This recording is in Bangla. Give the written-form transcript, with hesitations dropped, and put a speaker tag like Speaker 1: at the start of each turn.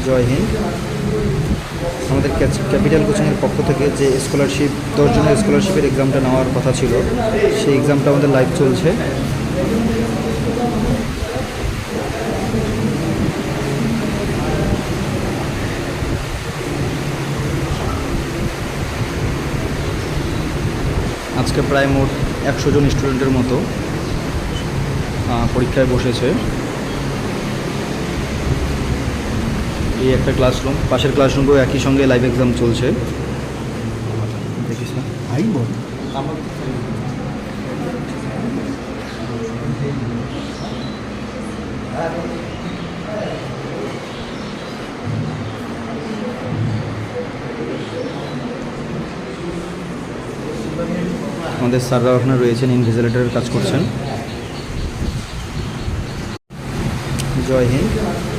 Speaker 1: জয় হিন্দ। আমাদের ক্যাপিটাল কোচিংয়ের পক্ষ থেকে যে স্কলারশিপ 10 জনের স্কলারশিপের এক্সামটা নেওয়ার কথা ছিল, সেই এক্সামটা আমাদের লাইভ চলছে। আজকে প্রায় মোট 100 জন স্টুডেন্টের মতো পরীক্ষায় বসেছে। এই একটা ক্লাসরুম, পাশের ক্লাসরুমগুলো একই সঙ্গে লাইভ এক্সাম চলছে। দেখিস না আমাদের স্যাররা ওখানে রয়েছেন, ইনভিজিলেটরের কাজ করছেন। জয় হিন্দ।